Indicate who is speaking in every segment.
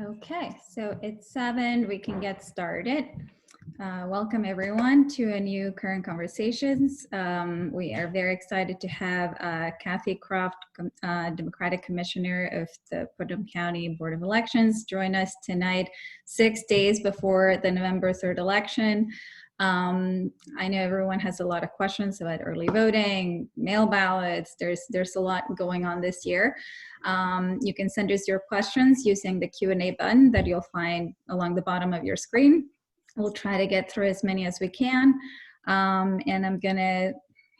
Speaker 1: Okay, so it's 7, we can get started. Welcome everyone to a new Current Conversations. We are very excited to have Cathy Croft, Democratic Commissioner of the Putnam County Board of Elections, join us tonight, 6 days before the November 3rd election. I know everyone has a lot of questions about early voting, mail ballots. There's a lot going on this year. You can send us your questions using the Q&A button that you'll find along the bottom of your screen. We'll try to get through as many as we can. And I'm gonna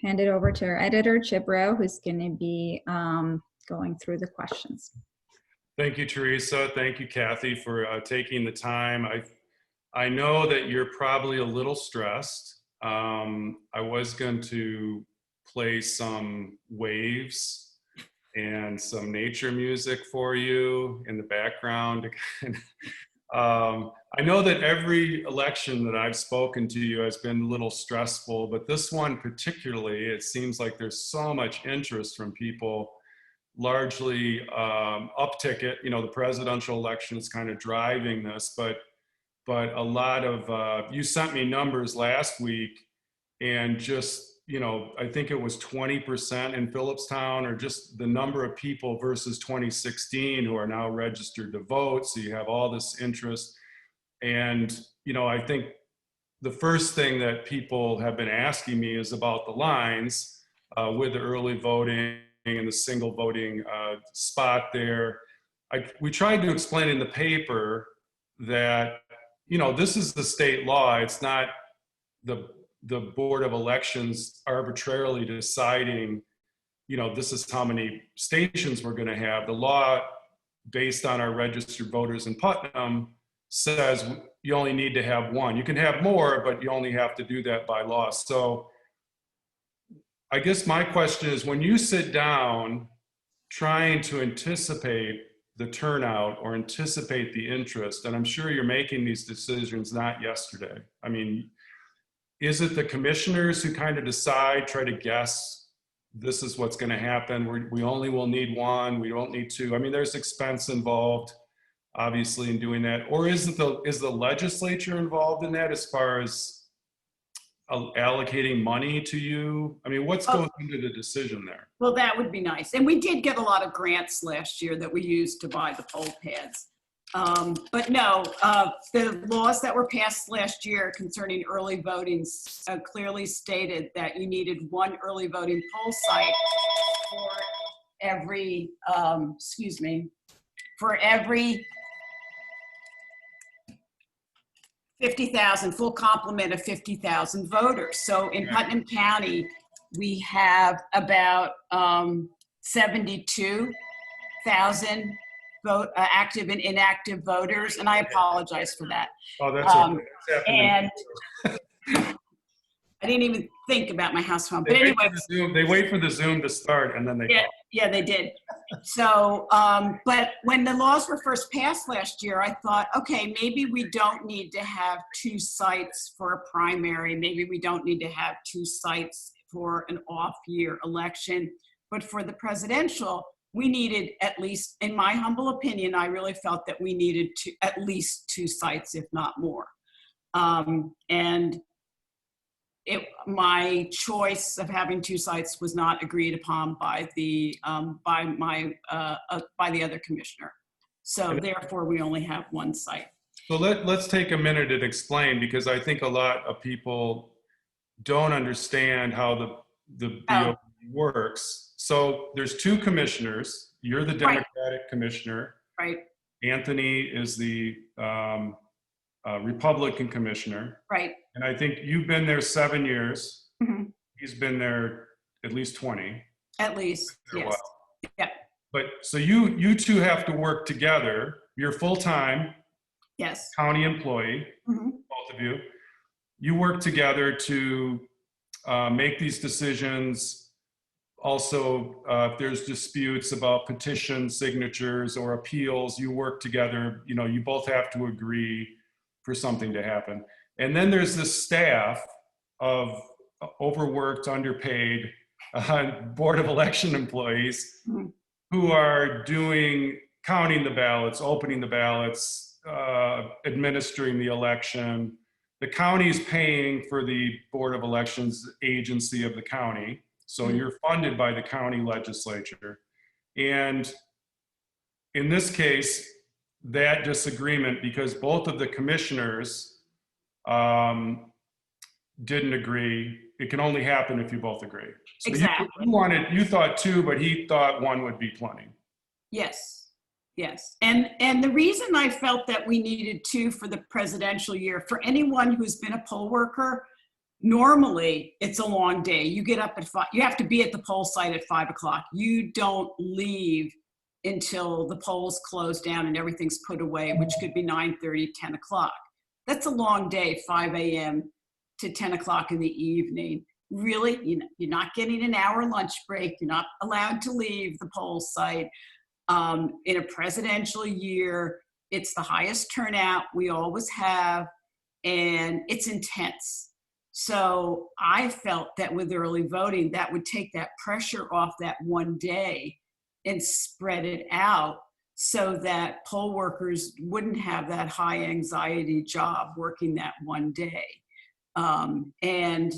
Speaker 1: hand it over to our editor, Chip Rowe, who's gonna be going through the questions.
Speaker 2: Thank you, Teresa. Thank you, Cathy, for taking the time. I know that you're probably a little stressed. I was going to play some waves and some nature music for you in the background. I know that every election that I've spoken to you has been a little stressful, but this one particularly, it seems like there's so much interest from people, largely up ticket. You know, the presidential election is kind of driving this, but a lot of, you sent me numbers last week, and just, you know, I think it was 20% in Phillipstown, or just the number of people versus 2016 who are now registered to vote. So you have all this interest. And, you know, I think the first thing that people have been asking me is about the lines with the early voting and the single voting spot there. We tried to explain in the paper that, you know, this is the state law. It's not the Board of Elections arbitrarily deciding, you know, this is how many stations we're going to have. The law, based on our registered voters in Putnam, says you only need to have one. You can have more, but you only have to do that by law. So I guess my question is, when you sit down trying to anticipate the turnout or anticipate the interest, and I'm sure you're making these decisions not yesterday. I mean, is it the commissioners who kind of decide, try to guess, this is what's going to happen? We only will need one, we don't need two. I mean, there's expense involved, obviously, in doing that. Or is the legislature involved in that as far as allocating money to you? I mean, what's going into the decision there?
Speaker 3: Well, that would be nice. And we did get a lot of grants last year that we used to buy the poll pads. But no, the laws that were passed last year concerning early voting clearly stated that you needed one early voting poll site for every, for every 50,000, full complement of 50,000 voters. So in Putnam County, we have about 72,000 active and inactive voters, and I apologize for that.
Speaker 2: Oh, that's okay.
Speaker 3: And I didn't even think about my house phone. But anyway,
Speaker 2: they wait for the Zoom to start, and then they call.
Speaker 3: Yeah, they did. So, but when the laws were first passed last year, I thought, okay, maybe we don't need to have 2 sites for a primary. Maybe we don't need to have 2 sites for an off-year election. But for the presidential, we needed, at least, in my humble opinion, I really felt that we needed at least 2 sites, if not more. And my choice of having 2 sites was not agreed upon by the other commissioner. So therefore, we only have 1 site.
Speaker 2: So let's take a minute and explain, because I think a lot of people don't understand how the BOE works. So there's 2 commissioners. You're the Democratic commissioner.
Speaker 3: Right.
Speaker 2: Anthony is the Republican commissioner.
Speaker 3: Right.
Speaker 2: And I think you've been there 7 years.
Speaker 3: Mm-hmm.
Speaker 2: He's been there at least 20.
Speaker 3: At least, yes. Yeah.
Speaker 2: But so you 2 have to work together. You're full-time.
Speaker 3: Yes.
Speaker 2: County employee, both of you. You work together to make these decisions. Also, if there's disputes about petition signatures or appeals, you work together. You know, you both have to agree for something to happen. And then there's this staff of overworked, underpaid Board of Election employees who are doing counting the ballots, opening the ballots, administering the election. The county's paying for the Board of Elections agency of the county. So you're funded by the county legislature. And in this case, that disagreement, because both of the commissioners didn't agree, it can only happen if you both agree. So
Speaker 3: Exactly.
Speaker 2: you thought two, but he thought one would be plenty.
Speaker 3: Yes, yes. And the reason I felt that we needed two for the presidential year, for anyone who's been a poll worker, normally it's a long day. You get up at 5, you have to be at the poll site at 5 o'clock. You don't leave until the polls close down and everything's put away, which could be 9:30, 10 o'clock. That's a long day, 5 a.m. to 10 o'clock in the evening. Really, you're not getting an hour lunch break. You're not allowed to leave the poll site. In a presidential year, it's the highest turnout we always have, and it's intense. So I felt that with early voting, that would take that pressure off that one day and spread it out so that poll workers wouldn't have that high anxiety job working that one day. And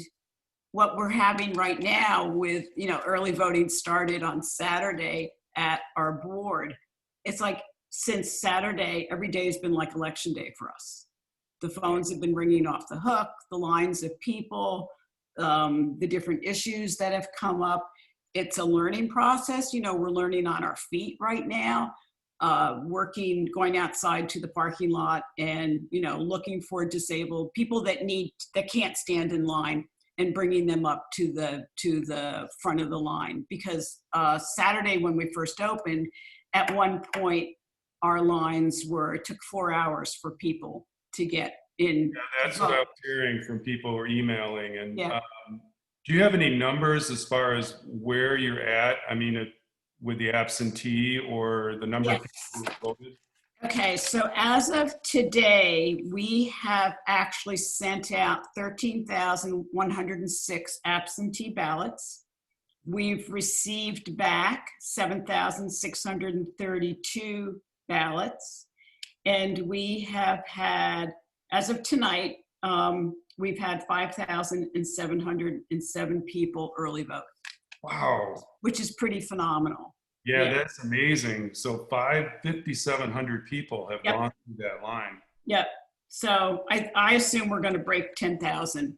Speaker 3: what we're having right now with, early voting started on Saturday at our board. It's like since Saturday, every day has been like election day for us. The phones have been ringing off the hook, the lines of people, the different issues that have come up. It's a learning process. We're learning on our feet right now, going outside to the parking lot and, looking for disabled people that can't stand in line and bringing them up to the front of the line. Because Saturday when we first opened, at one point our lines it took 4 hours for people to get in.
Speaker 2: Yeah, that's what I was hearing from people who were emailing. And
Speaker 3: yeah.
Speaker 2: Do you have any numbers as far as where you're at? I mean, with the absentee or the number of people who voted?
Speaker 3: Okay, so as of today, we have actually sent out 13,106 absentee ballots. We've received back 7,632 ballots. And we have had, as of tonight, we've had 5,707 people early vote.
Speaker 2: Wow.
Speaker 3: Which is pretty phenomenal.
Speaker 2: Yeah, that's amazing. So 5,700 people have gone through that line.
Speaker 3: Yep. So I assume we're going to break 10,000.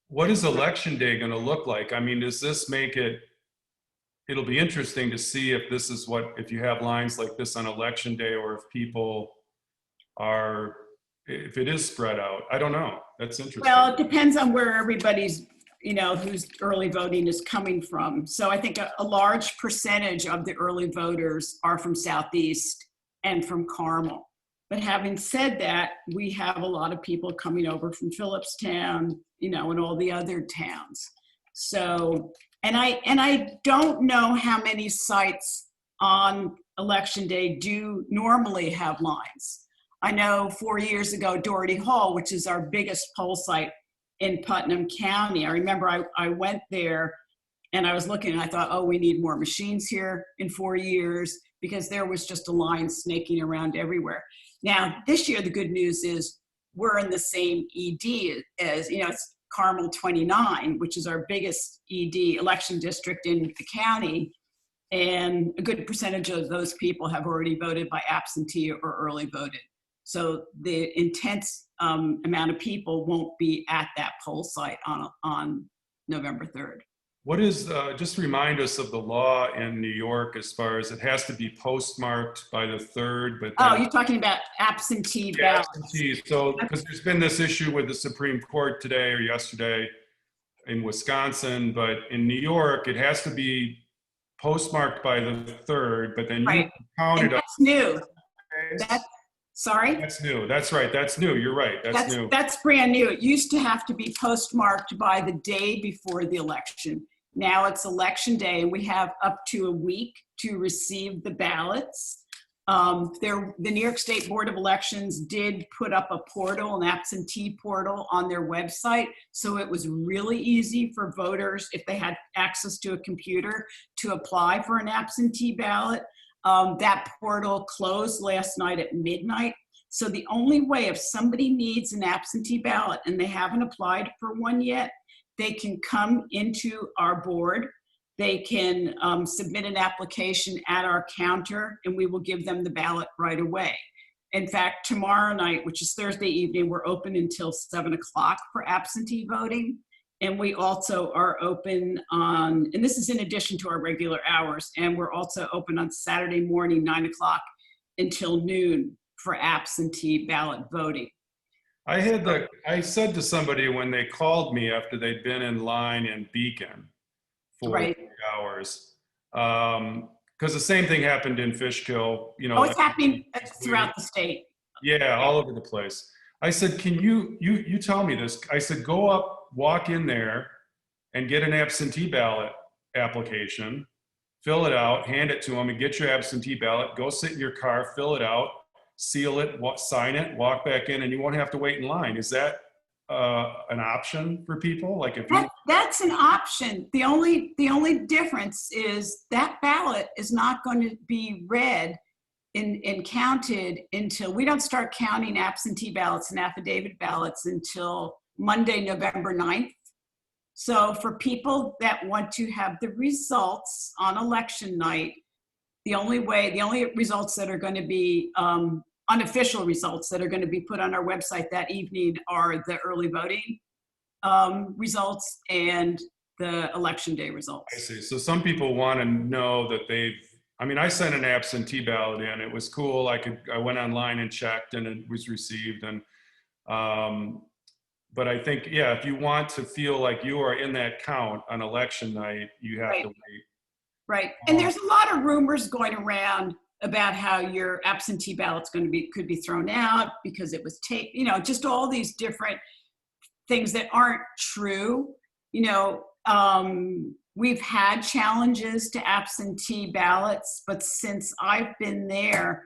Speaker 2: What is election day going to look like? I mean, does this make it'll be interesting to see if if you have lines like this on election day, or if people if it is spread out. I don't know. That's interesting.
Speaker 3: Well, it depends on where everybody's, whose early voting is coming from. So I think a large percentage of the early voters are from Southeast and from Carmel. But having said that, we have a lot of people coming over from Phillipstown, and all the other towns. So, and I don't know how many sites on election day do normally have lines. I know 4 years ago, Doherty Hall, which is our biggest poll site in Putnam County, I remember I went there and I was looking and I thought, oh, we need more machines here in 4 years, because there was just a line snaking around everywhere. Now, this year, the good news is we're in the same ED as, it's Carmel 29, which is our biggest ED election district in the county. And a good percentage of those people have already voted by absentee or early voted. So the intense amount of people won't be at that poll site on November 3rd.
Speaker 2: What is, just remind us of the law in New York as far as it has to be postmarked by the 3rd, but
Speaker 3: you're talking about absentee ballots.
Speaker 2: Absentee. So, because there's been this issue with the Supreme Court today or yesterday in Wisconsin, but in New York, it has to be postmarked by the 3rd, but then you count it up.
Speaker 3: That's new. Sorry?
Speaker 2: That's new. That's right. That's new. You're right. That's new.
Speaker 3: That's brand new. It used to have to be postmarked by the day before the election. Now it's election day, and we have up to a week to receive the ballots. The New York State Board of Elections did put up a portal, an absentee portal on their website. So it was really easy for voters, if they had access to a computer, to apply for an absentee ballot. That portal closed last night at midnight. So the only way, if somebody needs an absentee ballot and they haven't applied for one yet, they can come into our board. They can submit an application at our counter, and we will give them the ballot right away. In fact, tomorrow night, which is Thursday evening, we're open until 7 o'clock for absentee voting. And we also are open on, and this is in addition to our regular hours, and we're also open on Saturday morning, 9 o'clock until noon for absentee ballot voting.
Speaker 2: I said to somebody when they called me after they'd been in line in Beacon for
Speaker 3: Right.
Speaker 2: 3 hours, because the same thing happened in Fishkill, you know.
Speaker 3: Oh, it's happening throughout the state.
Speaker 2: Yeah, all over the place. I said, can you tell me this? I said, go up, walk in there and get an absentee ballot application, fill it out, hand it to them and get your absentee ballot, go sit in your car, fill it out, seal it, sign it, walk back in, and you won't have to wait in line. Is that an option for people? Like if
Speaker 3: that's an option. The only difference is that ballot is not going to be read and counted until we don't start counting absentee ballots and affidavit ballots until Monday, November 9th. So for people that want to have the results on election night, the only results that are going to be unofficial results that are going to be put on our website that evening are the early voting results and the election day results.
Speaker 2: I see. So some people want to know that I sent an absentee ballot in. It was cool. I went online and checked and it was received. And, but I think, yeah, if you want to feel like you are in that count on election night, you have to wait.
Speaker 3: Right. And there's a lot of rumors going around about how your absentee ballot's could be thrown out because it was taped, just all these different things that aren't true. We've had challenges to absentee ballots, but since I've been there,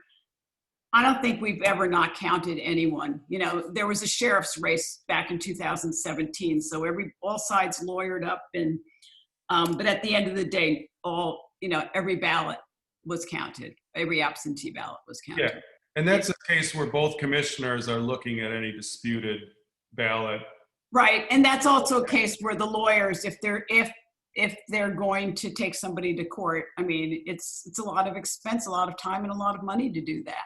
Speaker 3: I don't think we've ever not counted anyone. There was a sheriff's race back in 2017, so all sides lawyered up, and but at the end of the day, every ballot was counted. Every absentee ballot was counted.
Speaker 2: Yeah, and that's a case where both commissioners are looking at any disputed ballot.
Speaker 3: Right, and that's also a case where the lawyers, if they're going to take somebody to court, it's a lot of expense, a lot of time, and a lot of money to do that.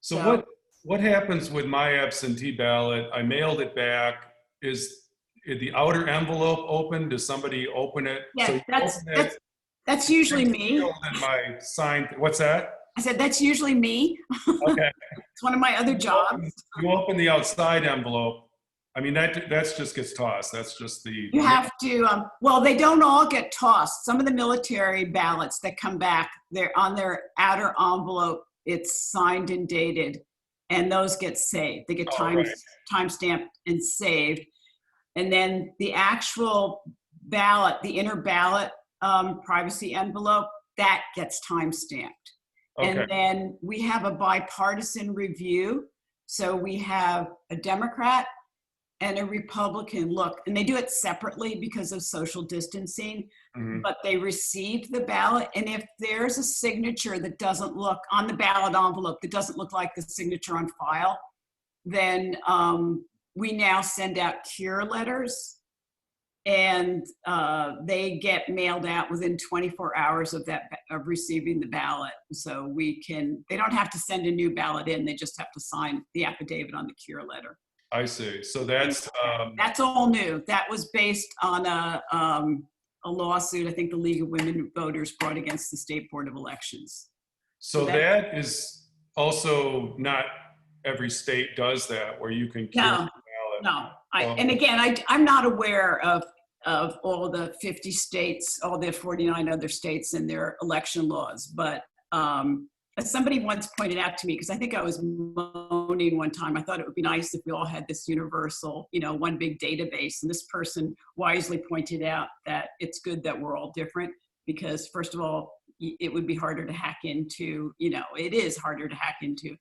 Speaker 2: So what happens with my absentee ballot? I mailed it back. Is the outer envelope open? Does somebody open it?
Speaker 3: Yeah,
Speaker 2: So
Speaker 3: that's usually me.
Speaker 2: My sign. What's that?
Speaker 3: I said that's usually me.
Speaker 2: Okay.
Speaker 3: It's one of my other jobs.
Speaker 2: You open the outside envelope. That's just gets tossed. That's just the.
Speaker 3: You have to. Well, they don't all get tossed. Some of the military ballots that come back, they're on their outer envelope. It's signed and dated, and those get saved. They get time stamped and saved, and then the actual ballot, the inner ballot privacy envelope, that gets time stamped. Okay. And then we have a bipartisan review. So we have a Democrat and a Republican look, and they do it separately because of social distancing, but they receive the ballot. And if there's a signature that doesn't look on the ballot envelope, that doesn't look like the signature on file, then we now send out cure letters, and they get mailed out within 24 hours of receiving the ballot. So they don't have to send a new ballot in, they just have to sign the affidavit on the cure letter.
Speaker 2: I see. So that's
Speaker 3: all new. That was based on a lawsuit I think the League of Women Voters brought against the State Board of Elections.
Speaker 2: So that is also not every state does that, where you can cure the ballot.
Speaker 3: No. And again, I'm not aware of all the 50 states, all the 49 other states and their election laws, but as somebody once pointed out to me, because I think I was moaning one time, I thought it would be nice if we all had this universal, one big database. And this person wisely pointed out that it's good that we're all different, because first of all, it would be harder to hack into, it is harder to hack into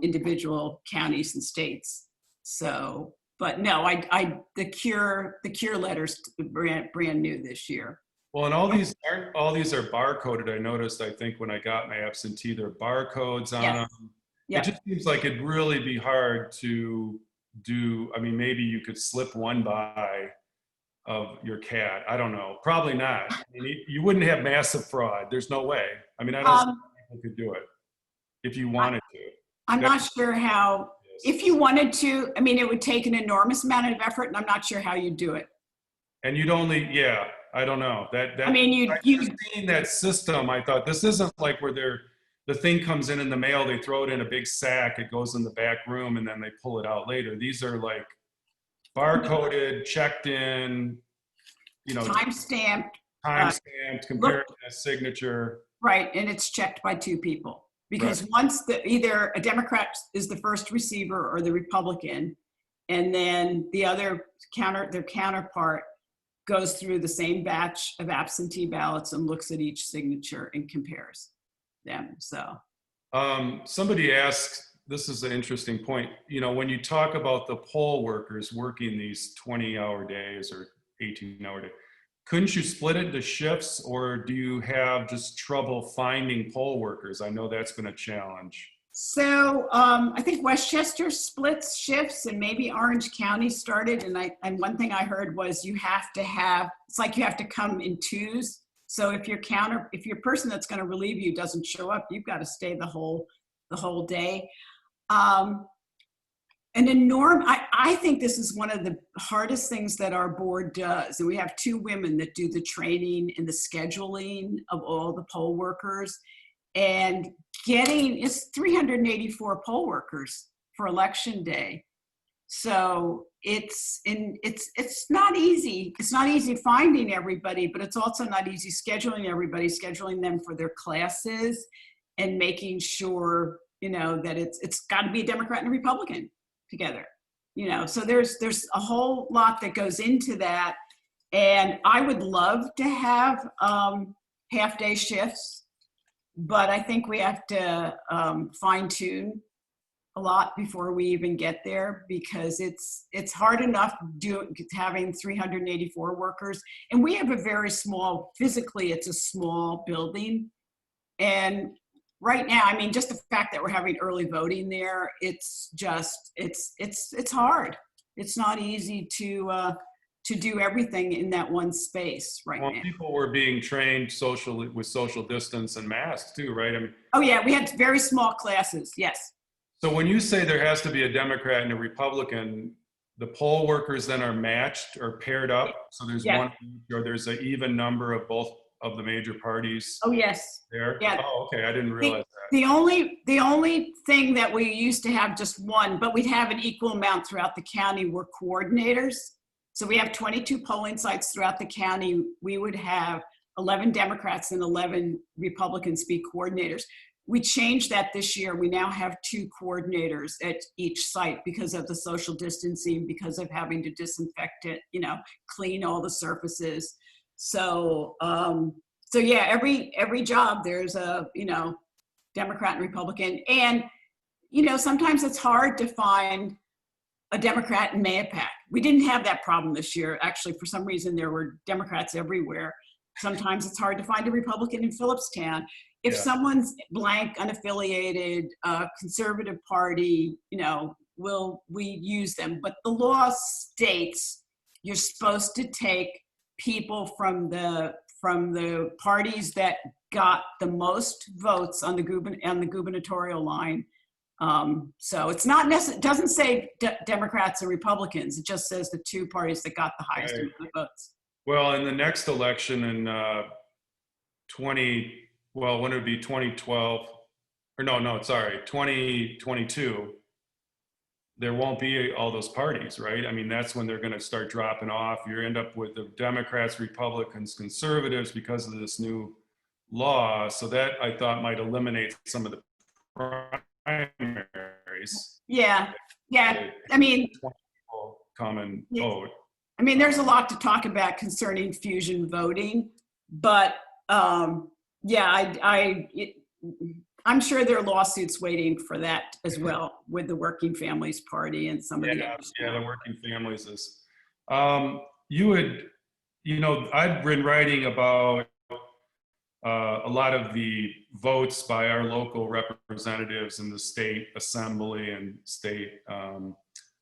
Speaker 3: individual counties and states. So, but no, the cure letters brand new this year.
Speaker 2: Well, and all these are barcoded. I noticed, I think when I got my absentee, there are barcodes on
Speaker 3: Yes.
Speaker 2: them. It
Speaker 3: Yeah.
Speaker 2: just seems like it'd really be hard to do. I mean, maybe you could slip one by of your cat. I don't know. Probably not. I mean, you wouldn't have massive fraud. There's no way. I mean, I don't think people could do it if you wanted to.
Speaker 3: I'm not sure how,
Speaker 2: Yes.
Speaker 3: if you wanted to, I mean, it would take an enormous amount of effort, and I'm not sure how you'd do it.
Speaker 2: And you'd only, yeah, I don't know.
Speaker 3: I mean,
Speaker 2: I just seeing that system, I thought this isn't like where the thing comes in the mail, they throw it in a big sack, it goes in the back room, and then they pull it out later. These are like barcoded, checked in,
Speaker 3: time-stamped.
Speaker 2: time-stamped, compared to a signature.
Speaker 3: Right, and it's checked by two people. Because once either a Democrat is the first receiver or the Republican, and then the other their counterpart goes through the same batch of absentee ballots and looks at each signature and compares them. So
Speaker 2: somebody asked, this is an interesting point, when you talk about the poll workers working these 20-hour days or 18-hour days, couldn't you split it into shifts, or do you have just trouble finding poll workers? I know that's been a challenge.
Speaker 3: So I think Westchester splits shifts, and maybe Orange County started. And one thing I heard was it's like you have to come in twos. So if your person that's going to relieve you doesn't show up, you've got to stay the whole day. I think this is one of the hardest things that our board does. And we have two women that do the training and the scheduling of all the poll workers. And it's 384 poll workers for election day. So it's not easy. It's not easy finding everybody, but it's also not easy scheduling everybody, scheduling them for their classes and making sure, that it's got to be a Democrat and a Republican together, so there's a whole lot that goes into that. And I would love to have half-day shifts, but I think we have to fine-tune a lot before we even get there, because it's hard enough having 384 workers, and we have a very small, physically it's a small building. And right now, I mean, just the fact that we're having early voting there, it's hard. It's not easy to do everything in that one space right now.
Speaker 2: People were being trained socially with social distance and masks too, right? I mean.
Speaker 3: Oh yeah, we had very small classes. Yes. So
Speaker 2: when you say there has to be a Democrat and a Republican, the poll workers then are matched or paired up. So there's one, or there's an even number of both of the major parties.
Speaker 3: Oh yes.
Speaker 2: There.
Speaker 3: Yeah.
Speaker 2: Oh, okay. I didn't realize that.
Speaker 3: The only thing that we used to have just one, but we'd have an equal amount throughout the county, were coordinators. So we have 22 polling sites throughout the county. We would have 11 Democrats and 11 Republicans be coordinators. We changed that this year. We now have 2 coordinators at each site because of the social distancing, because of having to disinfect it, clean all the surfaces. So yeah, every job there's a, Democrat and Republican. And, sometimes it's hard to find a Democrat in Mayapack. We didn't have that problem this year. Actually, for some reason, there were Democrats everywhere. Sometimes it's hard to find a Republican in Phillipstown. If someone's blank, unaffiliated, conservative party, we use them. But the law states you're supposed to take people from the parties that got the most votes on the gubernatorial line. So it's not necessarily, it doesn't say Democrats and Republicans. It just says the 2 parties that got the highest amount of votes.
Speaker 2: Well, in the next election in when it would be 2012, or 2022, there won't be all those parties, right? I mean, that's when they're going to start dropping off. You end up with the Democrats, Republicans, conservatives because of this new law. So that I thought might eliminate some of the primaries.
Speaker 3: Yeah. I mean,
Speaker 2: common vote.
Speaker 3: I mean, there's a lot to talk about concerning fusion voting, but I'm sure there are lawsuits waiting for that as well with the Working Families Party and some of the others.
Speaker 2: Yeah, the Working Families is. You I've been writing about a lot of the votes by our local representatives in the state assembly and state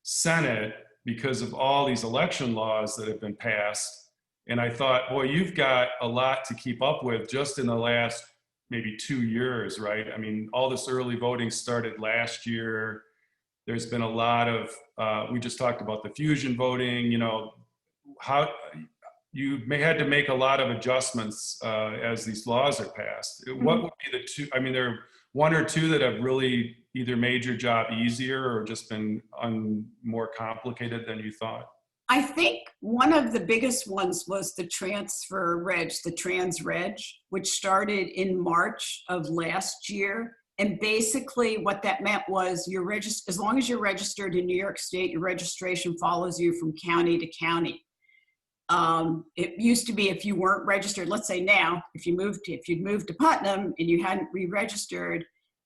Speaker 2: senate because of all these election laws that have been passed. And I thought, boy, you've got a lot to keep up with just in the last maybe 2 years, right? I mean, all this early voting started last year. There's been a lot of, we just talked about the fusion voting, how you may had to make a lot of adjustments as these laws are passed. What would be the two? I mean, there are one or two that have really either made your job easier or just been more complicated than you thought.
Speaker 3: I think one of the biggest ones was the transfer reg, the trans reg, which started in March of last year. And basically what that meant was as long as you're registered in New York State, your registration follows you from county to county. It used to be if you weren't registered, let's say now, if you'd moved to Putnam and you hadn't re-registered,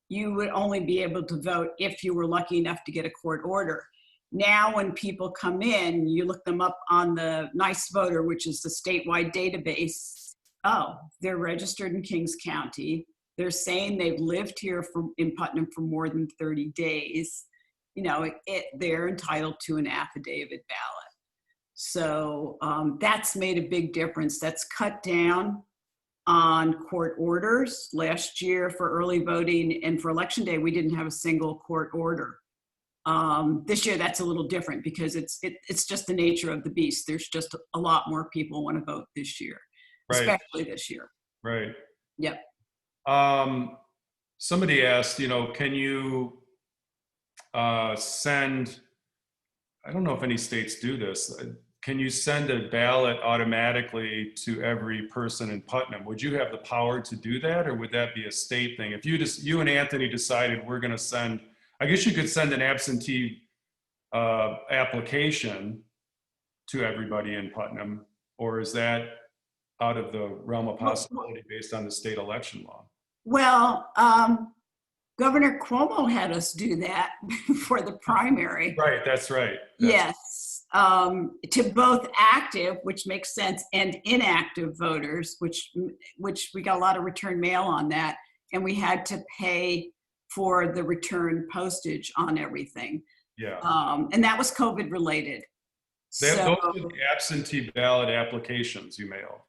Speaker 3: you would only be able to vote if you were lucky enough to get a court order. Now, when people come in, you look them up on the Nice Voter, which is the statewide database. Oh, they're registered in Kings County. They're saying they've lived here in Putnam for more than 30 days. They're entitled to an affidavit ballot. So that's made a big difference. That's cut down on court orders. Last year for early voting and for election day, we didn't have a single court order. This year, that's a little different because it's just the nature of the beast. There's just a lot more people want to vote this year,
Speaker 2: right.
Speaker 3: Especially this year.
Speaker 2: Right.
Speaker 3: Yep.
Speaker 2: Somebody asked, can you send, I don't know if any states do this, can you send a ballot automatically to every person in Putnam? Would you have the power to do that, or would that be a state thing? If you and Anthony decided we're going to send, I guess you could send an absentee application to everybody in Putnam, or is that out of the realm of possibility based on the state election law?
Speaker 3: Well, Governor Cuomo had us do that for the primary.
Speaker 2: Right, that's right.
Speaker 3: Yes, to both active, which makes sense, and inactive voters, which we got a lot of return mail on that, and we had to pay for the return postage on everything.
Speaker 2: Yeah.
Speaker 3: And that was COVID related.
Speaker 2: Those were the absentee ballot applications you mailed.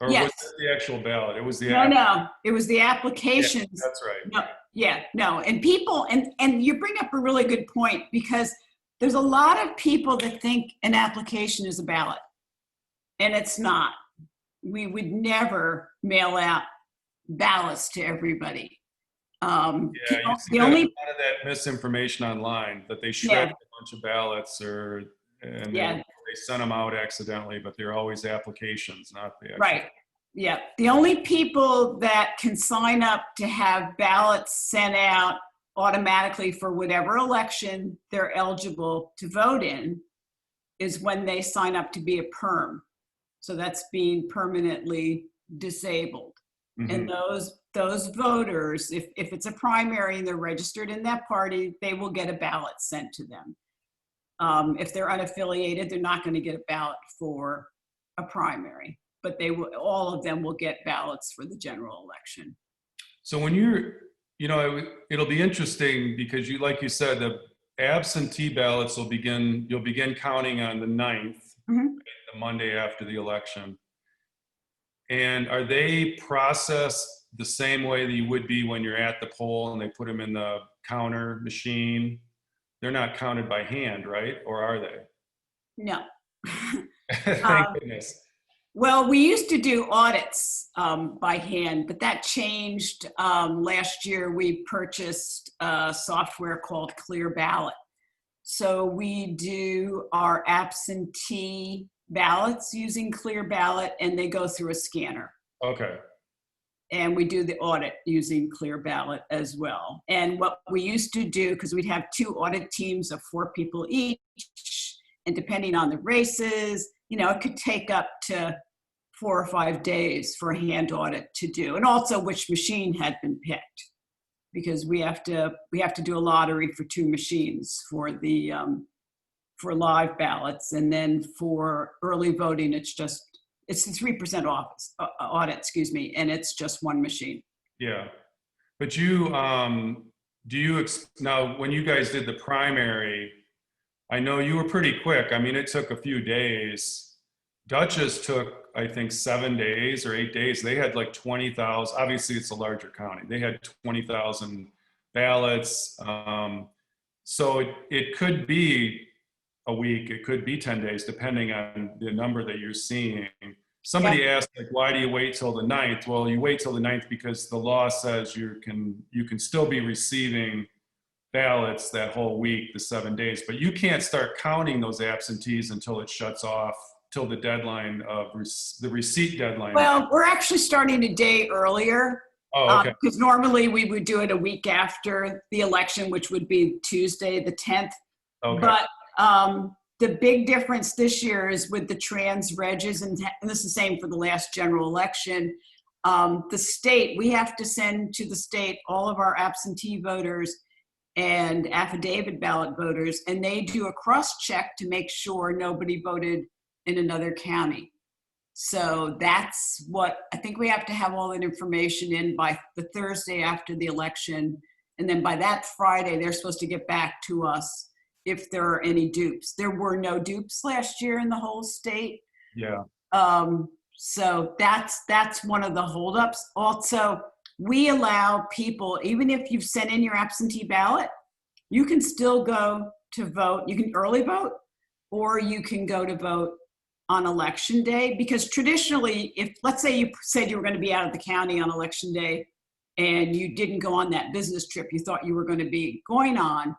Speaker 2: Or
Speaker 3: yes.
Speaker 2: Was it the actual ballot? It was the
Speaker 3: No, it was the applications.
Speaker 2: Yeah, that's right.
Speaker 3: No. And people, and you bring up a really good point, because there's a lot of people that think an application is a ballot, and it's not. We would never mail out ballots to everybody.
Speaker 2: You see a lot of that misinformation online, that they shredded a bunch of ballots and they sent them out accidentally, but they're always applications, not the actual.
Speaker 3: Right. Yeah. The only people that can sign up to have ballots sent out automatically for whatever election they're eligible to vote in is when they sign up to be a perm. So that's being permanently disabled. Mm-hmm. And those voters, if it's a primary and they're registered in that party, they will get a ballot sent to them. If they're unaffiliated, they're not going to get a ballot for a primary, but all of them will get ballots for the general election.
Speaker 2: So when it'll be interesting because like you said, the absentee ballots you'll begin counting on the 9th, mm-hmm. the Monday after the election. And are they processed the same way that you would be when you're at the poll and they put them in the counter machine? They're not counted by hand, right? Or are they?
Speaker 3: No.
Speaker 2: Thank goodness.
Speaker 3: Well, we used to do audits by hand, but that changed last year. We purchased a software called Clear Ballot. So we do our absentee ballots using Clear Ballot, and they go through a scanner.
Speaker 2: Okay.
Speaker 3: And we do the audit using Clear Ballot as well. And what we used to do, because we'd have 2 audit teams of 4 people each, and depending on the races, it could take up to 4 or 5 days for a hand audit to do, and also which machine had been picked, because we have to do a lottery for 2 machines for the for live ballots, and then for early voting, it's just It's the 3% office, audit, excuse me, and it's just one machine.
Speaker 2: Yeah. But you, now when you guys did the primary, I know you were pretty quick. I mean, it took a few days. Dutchess took, I think, 7 days or 8 days. They had like 20,000. Obviously, it's a larger county. They had 20,000 ballots. So it could be a week. It could be 10 days, depending on the number that you're seeing. Somebody asked, like, why do you wait till the 9th? Well, you wait till the 9th because the law says you can still be receiving ballots that whole week, the 7 days, but you can't start counting those absentees until it shuts off, till the deadline of the receipt deadline.
Speaker 3: Well, we're actually starting a day earlier.
Speaker 2: Oh, okay.
Speaker 3: Because normally we would do it a week after the election, which would be Tuesday, the 10th.
Speaker 2: Okay.
Speaker 3: But the big difference this year is with the trans regs, and this is the same for the last general election. The state, we have to send to the state all of our absentee voters and affidavit ballot voters, and they do a cross-check to make sure nobody voted in another county. So that's what, I think we have to have all that information in by the Thursday after the election. And then by that Friday, they're supposed to get back to us if there are any dupes. There were no dupes last year in the whole state.
Speaker 2: Yeah.
Speaker 3: So that's one of the holdups. Also, we allow people, even if you've sent in your absentee ballot, you can still go to vote. You can early vote, or you can go to vote on election day. Because traditionally, if, let's say you said you were going to be out of the county on election day and you didn't go on that business trip you thought you were going to be going on,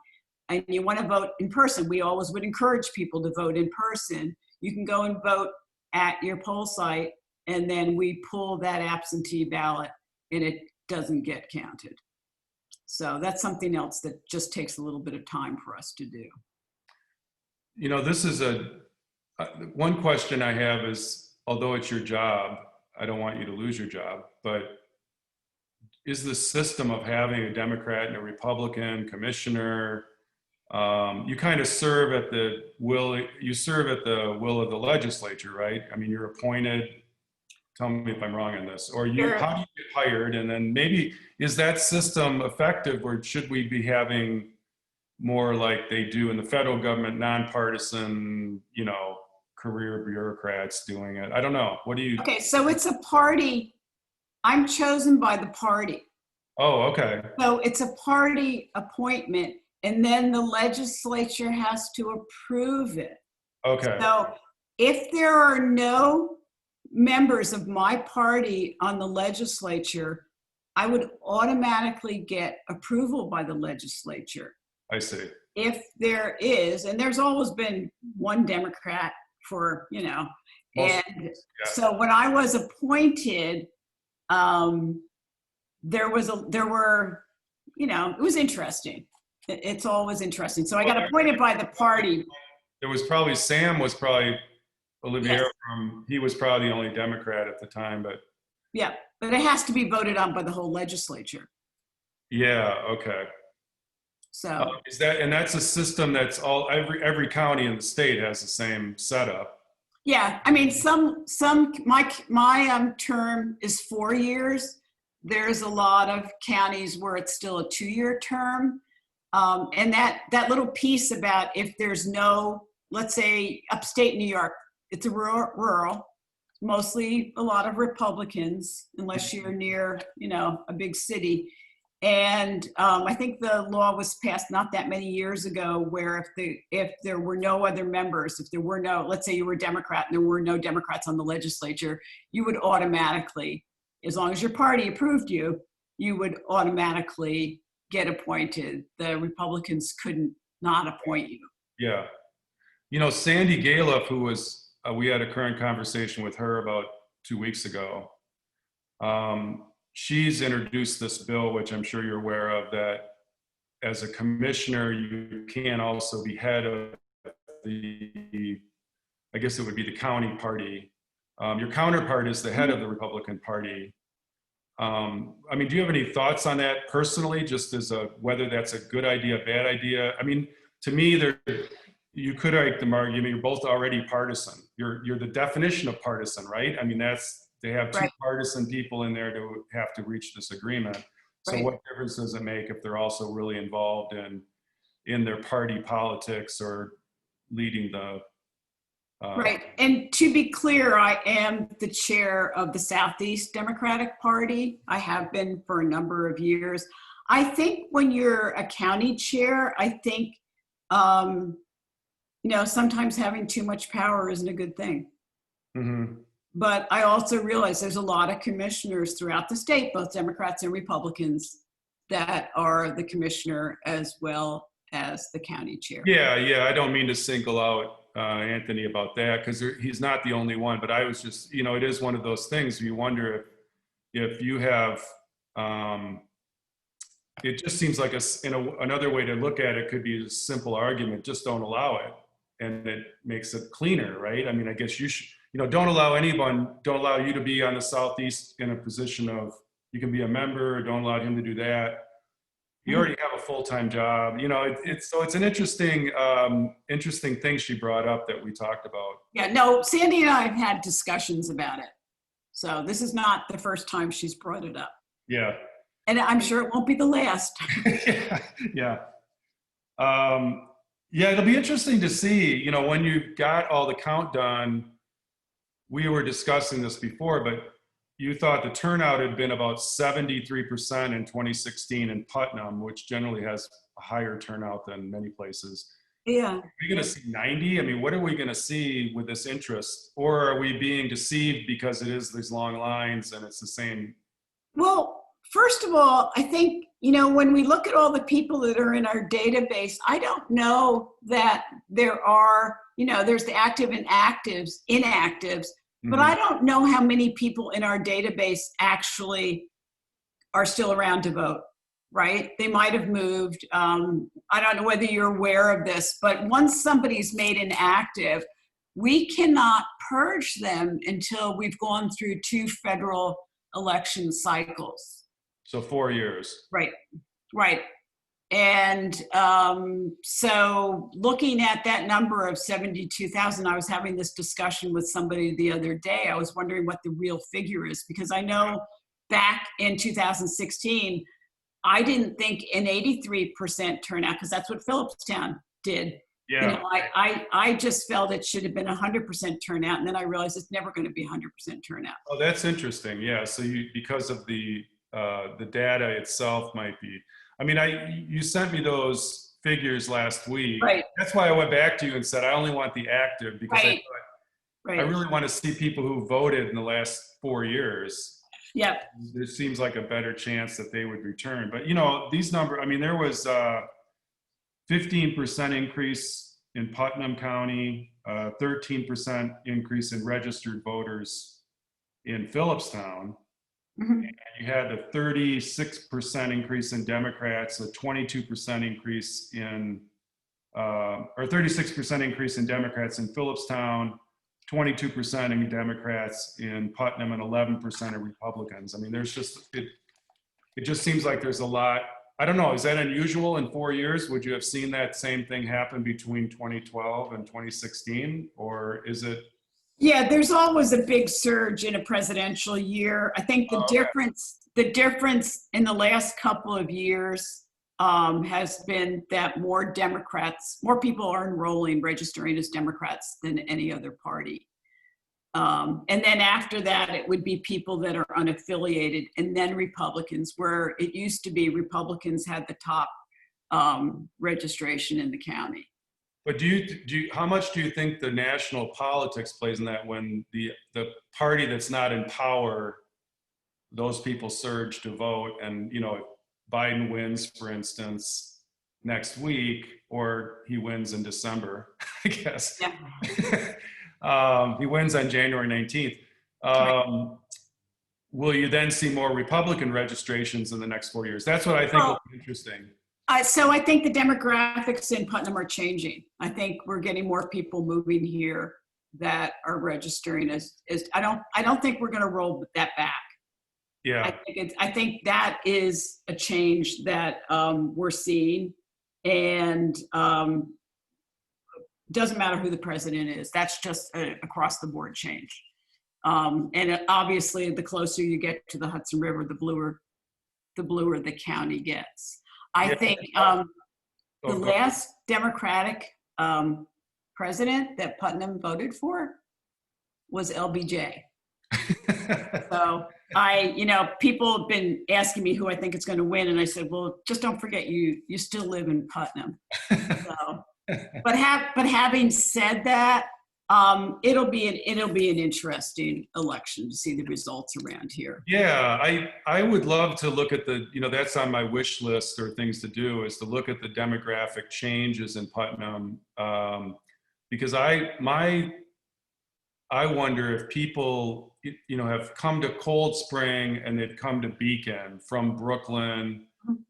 Speaker 3: and you want to vote in person, we always would encourage people to vote in person. You can go and vote at your poll site, and then we pull that absentee ballot and it doesn't get counted. So that's something else that just takes a little bit of time for us to do.
Speaker 2: You know, this is one question I have is, although it's your job, I don't want you to lose your job, but is the system of having a Democrat and a Republican commissioner, you kind of serve at the will, of the legislature, right? I mean, you're appointed, tell me if I'm wrong on this, or how do you get hired? And then maybe, is that system effective, or should we be having more like they do in the federal government, nonpartisan, you know, career bureaucrats doing it? I don't know. What do you?
Speaker 3: Okay, so it's a party. I'm chosen by the party.
Speaker 2: Oh, okay.
Speaker 3: So it's a party appointment, and then the legislature has to approve it.
Speaker 2: Okay.
Speaker 3: So if there are no members of my party on the legislature, I would automatically get approval by the legislature.
Speaker 2: I see.
Speaker 3: If there is, and there's always been one Democrat for, you know, so when I was appointed, there were, you know, it was interesting. It's always interesting. So I got appointed by the party.
Speaker 2: There was probably, Sam was probably, Olivier,
Speaker 3: Yes.
Speaker 2: he was probably the only Democrat at the time, but.
Speaker 3: Yeah, but it has to be voted on by the whole legislature.
Speaker 2: Yeah, okay.
Speaker 3: So
Speaker 2: Is that, and that's a system that's every county in the state has the same setup.
Speaker 3: yeah, I mean, my term is 4 years. There's a lot of counties where it's still a 2-year term. And that little piece about if there's no, let's say upstate New York, it's a rural, mostly a lot of Republicans, unless you're near, you know, a big city. And I think the law was passed not that many years ago where if there were no other members, if there were no, let's say you were a Democrat and there were no Democrats on the legislature, you would automatically, as long as your party approved you, you would automatically get appointed. The Republicans couldn't not appoint you.
Speaker 2: Yeah. You know, Sandy Galiff, who was, we had a current conversation with her about 2 weeks ago. She's introduced this bill, which I'm sure you're aware of, that as a commissioner, you can also be head of the, I guess it would be the county party. Your counterpart is the head of the Republican Party. I mean, do you have any thoughts on that personally, just as whether that's a good idea, bad idea? I mean, to me, you could make the argument you're both already partisan. You're the definition of partisan, right? I mean, they have two
Speaker 3: Right.
Speaker 2: partisan people in there to have to reach this agreement. So
Speaker 3: Right.
Speaker 2: what difference does it make if they're also really involved in their party politics or leading the
Speaker 3: Right. And to be clear, I am the chair of the Southeast Democratic Party. I have been for a number of years. I think when you're a county chair, I think, sometimes having too much power isn't a good thing.
Speaker 2: Mm-hmm.
Speaker 3: But I also realize there's a lot of commissioners throughout the state, both Democrats and Republicans, that are the commissioner as well as the county chair.
Speaker 2: Yeah. I don't mean to single out Anthony about that, because he's not the only one, but I was just, it is one of those things you wonder if you have, it just seems like another way to look at it could be a simple argument, just don't allow it. And it makes it cleaner, right? I mean, I guess you should, don't allow you to be on the Southeast in a position of, you can be a member, don't allow him to do that. You already have a full-time job. It's an interesting thing she brought up that we talked about.
Speaker 3: Yeah, no, Sandy and I have had discussions about it. So this is not the first time she's brought it up.
Speaker 2: Yeah.
Speaker 3: And I'm sure it won't be the last.
Speaker 2: Yeah. It'll be interesting to see, when you got all the count done, we were discussing this before, but you thought the turnout had been about 73% in 2016 in Putnam, which generally has a higher turnout than many places.
Speaker 3: Yeah.
Speaker 2: Are we going to see 90? I mean, what are we going to see with this interest? Or are we being deceived because it is these long lines and it's the same?
Speaker 3: Well, first of all, I think, when we look at all the people that are in our database, I don't know that there are, there's the active and inactives, but I don't know how many people in our database actually are still around to vote, right? They might have moved. I don't know whether you're aware of this, but once somebody's made inactive, we cannot purge them until we've gone through 2 federal election cycles.
Speaker 2: So 4 years.
Speaker 3: Right. And so looking at that number of 72,000, I was having this discussion with somebody the other day. I was wondering what the real figure is, because I know back in 2016, I didn't think an 83% turnout, because that's what Phillipstown did.
Speaker 2: Yeah.
Speaker 3: I just felt it should have been 100% turnout, and then I realized it's never going to be 100% turnout.
Speaker 2: Oh, that's interesting. Yeah. So because of the data itself might be. I mean, you sent me those figures last week.
Speaker 3: Right.
Speaker 2: That's why I went back to you and said, I only want the active, because I thought, I really want to see people who voted in the last 4 years.
Speaker 3: Yep.
Speaker 2: There seems like a better chance that they would return. But, these numbers, I mean, there was 15% increase in Putnam County, 13% increase in registered voters in Phillipstown. And you had a 36% increase in Democrats, a 22% increase or 36% increase in Democrats in Phillipstown, 22% in Democrats in Putnam, and 11% of Republicans. I mean, there's just, it just seems like there's a lot. I don't know, is that unusual in 4 years? Would you have seen that same thing happen between 2012 and 2016? Or is it?
Speaker 3: Yeah, there's always a big surge in a presidential year. I think the difference in the last couple of years has been that more people are enrolling, registering as Democrats than any other party. And then after that, it would be people that are unaffiliated, and then Republicans, where it used to be Republicans had the top registration in the county.
Speaker 2: But how much do you think the national politics plays in that, when the party that's not in power, those people surge to vote, and if Biden wins, for instance, next week, or he wins in December, I guess.
Speaker 3: Yeah.
Speaker 2: He wins on January 19th. Will you then see more Republican registrations in the next 4 years? That's what I think will be interesting.
Speaker 3: So I think the demographics in Putnam are changing. I think we're getting more people moving here that are registering as I don't think we're going to roll that back.
Speaker 2: Yeah.
Speaker 3: I think that is a change that we're seeing, and doesn't matter who the president is. That's just a across the board change. And obviously, the closer you get to the Hudson River, the bluer the county gets. I think the last Democratic president that Putnam voted for was LBJ. So people have been asking me who I think is going to win, and I said, well, just don't forget you still live in Putnam. So, but having said that, it'll be an interesting election to see the results around here.
Speaker 2: Yeah, I would love to look at the, that's on my wish list or things to do, is to look at the demographic changes in Putnam, because I wonder if people, have come to Cold Spring and they've come to Beacon from Brooklyn,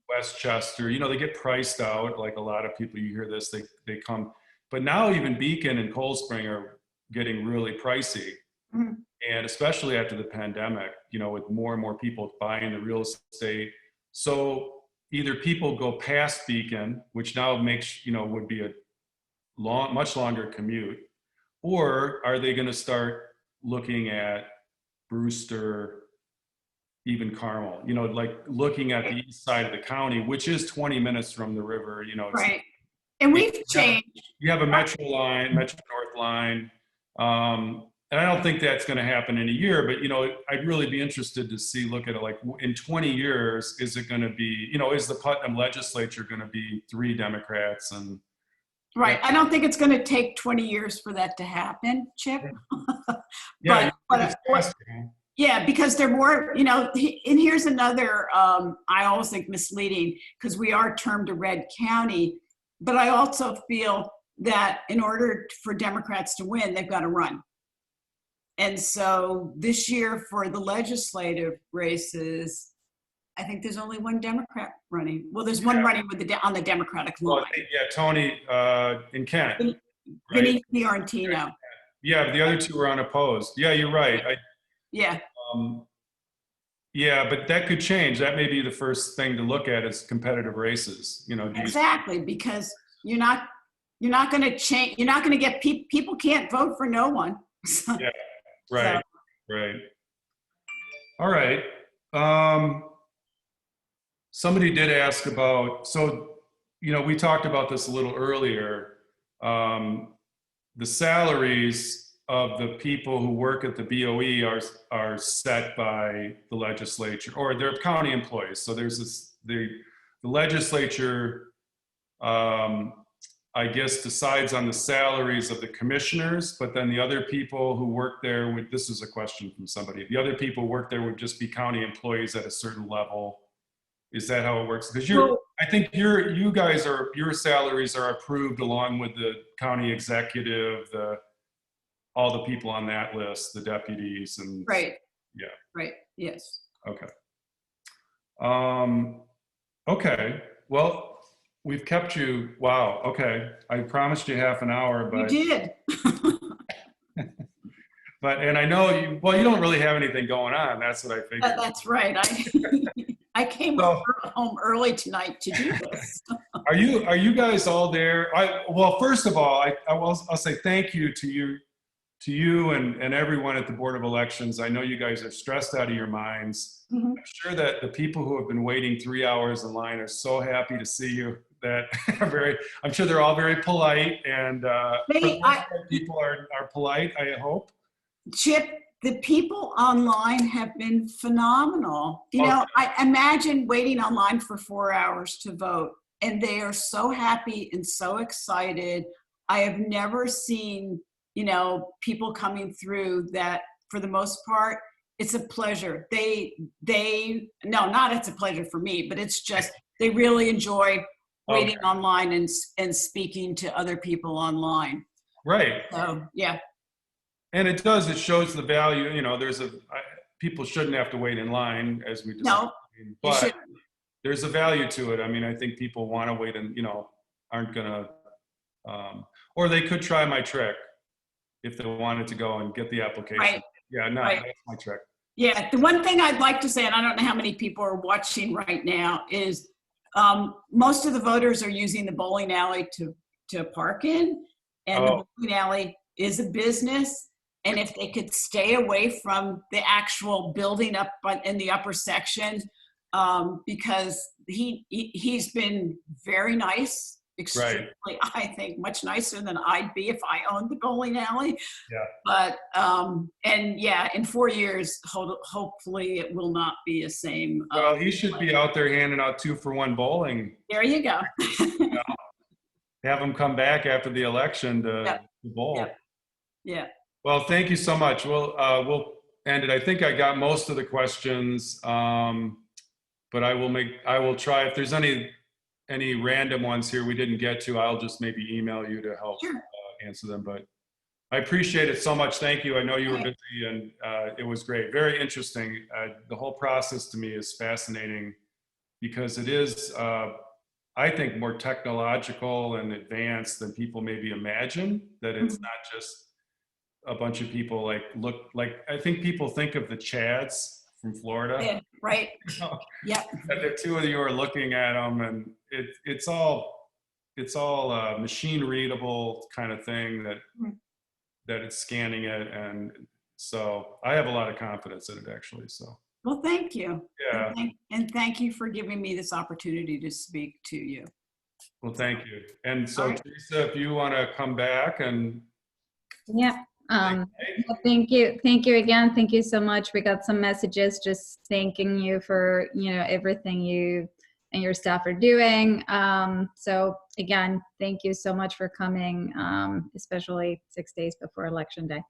Speaker 2: Westchester, they get priced out. Like a lot of people, you hear this, they come, but now even Beacon and Cold Spring are getting really pricey.
Speaker 3: Mm-hmm.
Speaker 2: And especially after the pandemic, with more and more people buying the real estate. So either people go past Beacon, which now makes, would be a much longer commute, or are they going to start looking at Brewster, even Carmel, like looking at the east side of the county, which is 20 minutes from the river,
Speaker 3: Right. And we've changed.
Speaker 2: You have a Metro North line. And I don't think that's going to happen in a year, but, I'd really be interested to look at it like in 20 years, is it going to be, is the Putnam legislature going to be 3 Democrats? And
Speaker 3: right. I don't think it's going to take 20 years for that to happen, Chip.
Speaker 2: Yeah.
Speaker 3: Yeah, because they're more, and here's another, I always think misleading, because we are termed a red county, but I also feel that in order for Democrats to win, they've got to run. And so this year for the legislative races, I think there's only one Democrat running. Well, there's one running on the Democratic line.
Speaker 2: Well, Tony in Kent.
Speaker 3: Vinny Fiorentino.
Speaker 2: Yeah, the other 2 are unopposed. Yeah, you're right.
Speaker 3: Yeah.
Speaker 2: Yeah, but that could change. That may be the first thing to look at is competitive races.
Speaker 3: Exactly, because you're not going to change. You're not going to get people can't vote for no one.
Speaker 2: Yeah. Right. So. Right. All right. Somebody did ask about, we talked about this a little earlier. The salaries of the people who work at the BOE are set by the legislature, or they're county employees. So there's the legislature, I guess, decides on the salaries of the commissioners, but then the other people who work there this is a question from somebody, the other people who work there would just be county employees at a certain level. Is that how it works? Because I think you guys your salaries are approved along with the county executive, all the people on that list, the deputies and.
Speaker 3: Right.
Speaker 2: Yeah.
Speaker 3: Right. Yes.
Speaker 2: Okay. Okay. Well, we've kept you. Wow. Okay. I promised you half an hour, but
Speaker 3: you did.
Speaker 2: And I know you don't really have anything going on. That's what I figured.
Speaker 3: That's right. I came home early tonight to do this.
Speaker 2: Are you guys all there? Well, first of all, I'll say thank you to you and everyone at the Board of Elections. I know you guys are stressed out of your minds. Mm-hmm. I'm sure that the people who have been waiting 3 hours in line are so happy to see you. That I'm sure they're all very polite, and people are polite, I hope.
Speaker 3: Chip, the people online have been phenomenal. I imagine waiting online for 4 hours to vote, and they are so happy and so excited. I have never seen, people coming through that, for the most part, it's a pleasure. It's a pleasure for me, but it's just, they really enjoy waiting online and speaking to other people online.
Speaker 2: Right.
Speaker 3: So, yeah.
Speaker 2: And it shows the value, people shouldn't have to wait in line, as we just but there's a value to it. I mean, I think people want to wait and, aren't gonna, or they could try my trick if they wanted to go and get the application.
Speaker 3: Right.
Speaker 2: Yeah,
Speaker 3: right.
Speaker 2: That's my trick.
Speaker 3: Yeah, the one thing I'd like to say, and I don't know how many people are watching right now, is most of the voters are using the bowling alley to park in. and the bowling alley is a business. And if they could stay away from the actual building up in the upper section, because he's been very nice, extremely, I think, much nicer than I'd be if I owned the bowling alley.
Speaker 2: Yeah.
Speaker 3: But, and yeah, in 4 years, hopefully it will not be the same.
Speaker 2: Well, he should be out there handing out 2-for-1 bowling.
Speaker 3: There you go.
Speaker 2: You know, have him come back after the election to bowl.
Speaker 3: Yep. Yeah.
Speaker 2: Well, thank you so much. We'll end it. I think I got most of the questions, but I will try. If there's any random ones here we didn't get to, I'll just maybe email you to help answer them. But I appreciate it so much. Thank you. I know you were busy, and it was great. Very interesting. The whole process to me is fascinating because it is, I think, more technological and advanced than people maybe imagine. That it's not just a bunch of people I think people think of the Chads from Florida.
Speaker 3: Yeah, right.
Speaker 2: You know?
Speaker 3: Yep.
Speaker 2: And the two of you are looking at them, and it's all machine readable kind of thing that it's scanning it, and so I have a lot of confidence in it actually. So.
Speaker 3: Well, thank you.
Speaker 2: Yeah.
Speaker 3: And thank you for giving me this opportunity to speak to you.
Speaker 2: Well, thank you. And so, Teresa, if you want to come back and.
Speaker 1: Yeah. Thank you again. Thank you so much. We got some messages just thanking you for, everything you and your staff are doing. So again, thank you so much for coming, especially 6 days before Election Day.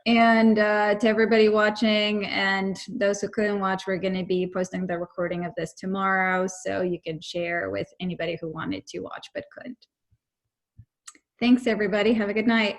Speaker 1: And to everybody watching and those who couldn't watch, we're going to be posting the recording of this tomorrow, so you can share with anybody who wanted to watch but couldn't. Thanks, everybody. Have a good night.